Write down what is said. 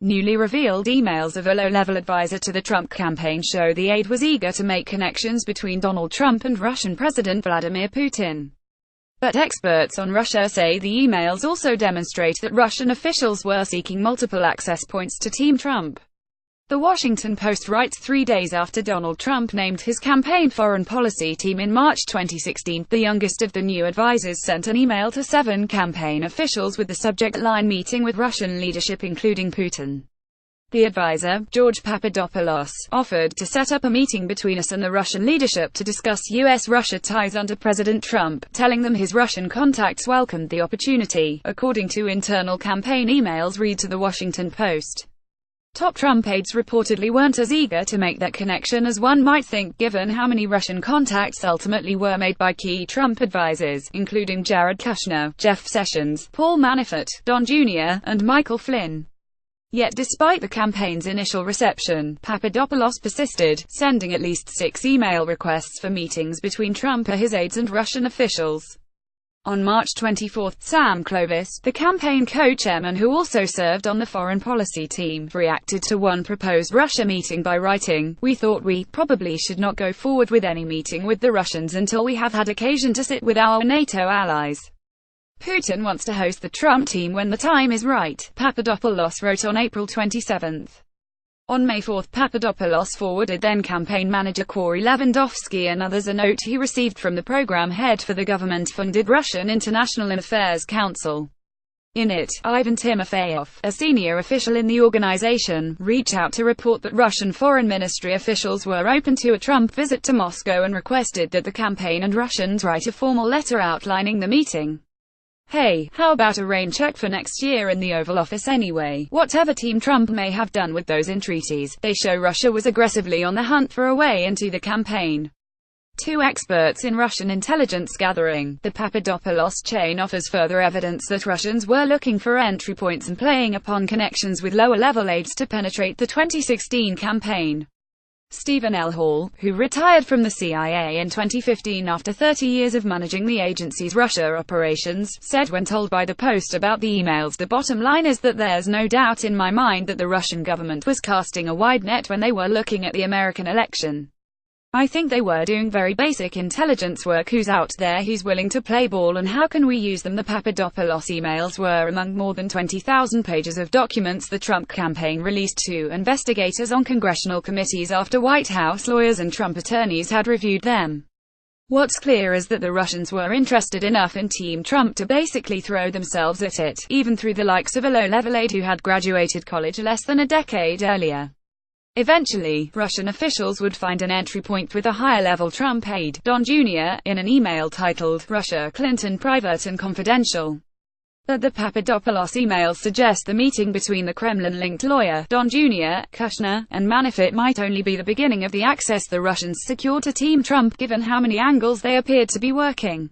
Newly revealed emails of a low-level advisor to the Trump campaign show the aide was eager to make connections between Donald Trump and Russian President Vladimir Putin. But experts on Russia say the emails also demonstrate that Russian officials were seeking multiple access points to Team Trump. The Washington Post writes 3 days after Donald Trump named his campaign foreign policy team in March 2016, the youngest of the new advisors sent an email to 7 campaign officials with the subject line "Meeting with Russian leadership including Putin." The advisor, George Papadopoulos, offered to set up a meeting between us and the Russian leadership to discuss U.S.-Russia ties under President Trump, telling them his Russian contacts welcomed the opportunity, according to internal campaign emails read to the Washington Post. Top Trump aides reportedly weren't as eager to make that connection as one might think given how many Russian contacts ultimately were made by key Trump advisors, including Jared Kushner, Jeff Sessions, Paul Manafort, Don Jr., and Michael Flynn. Yet despite the campaign's initial reception, Papadopoulos persisted, sending at least 6 email requests for meetings between Trump, his aides and Russian officials. On March 24, Sam Clovis, the campaign co-chairman who also served on the foreign policy team, reacted to one proposed Russia meeting by writing, "We thought we probably should not go forward with any meeting with the Russians until we have had occasion to sit with our NATO allies. Putin wants to host the Trump team when the time is right," Papadopoulos wrote on April 27. On May 4, Papadopoulos forwarded then-campaign manager Corey Lewandowski and others a note he received from the program head for the government-funded Russian International Affairs Council. In it, Ivan Timofeyev, a senior official in the organization, reached out to report that Russian foreign ministry officials were open to a Trump visit to Moscow and requested that the campaign and Russians write a formal letter outlining the meeting. "Hey, how about a rain check for next year in the Oval Office anyway?" Whatever Team Trump may have done with those entreaties, they show Russia was aggressively on the hunt for a way into the campaign. 2 experts in Russian intelligence gathering, the Papadopoulos chain offers further evidence that Russians were looking for entry points and playing upon connections with lower-level aides to penetrate the 2016 campaign. Stephen L. Hall, who retired from the CIA in 2015 after 30 years of managing the agency's Russia operations, said when told by the Post about the emails, "The bottom line is that there's no doubt in my mind that the Russian government was casting a wide net when they were looking at the American election. I think they were doing very basic intelligence work. Who's out there, who's willing to play ball, and how can we use them?" The Papadopoulos emails were among more than 20,000 pages of documents the Trump campaign released to investigators on congressional committees after White House lawyers and Trump attorneys had reviewed them. What's clear is that the Russians were interested enough in Team Trump to basically throw themselves at it, even through the likes of a low-level aide who had graduated college less than a decade earlier. Eventually, Russian officials would find an entry point with a higher-level Trump aide, Don Jr., in an email titled, "Russia, Clinton Private and Confidential." But the Papadopoulos emails suggest the meeting between the Kremlin-linked lawyer, Don Jr., Kushner, and Manafort might only be the beginning of the access the Russians secured to Team Trump given how many angles they appeared to be working.